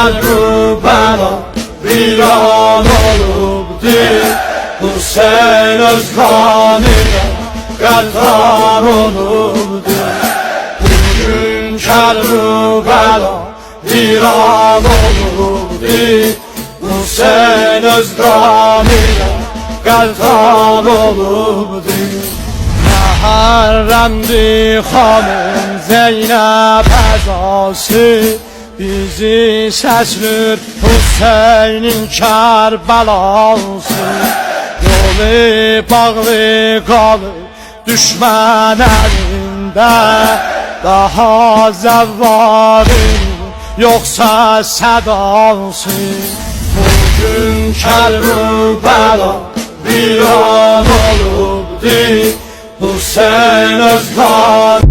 Kərbəla viran olubdur. Hüseyn öz qanıyla qəddar olubdur. Bugün Kərbəla viran olubdur. Hüseyn öz qanıyla qəddar olubdur. Məhərrəmdi xanım Zeynəb əzası, bizi səslür Hüseynin Kərbəlası. Yolu bağlı qalır düşmən əlində, daha zəvvarın yoxsa sədası. Bugün Kərbəla viran olubdur. Hüseyn öz qanı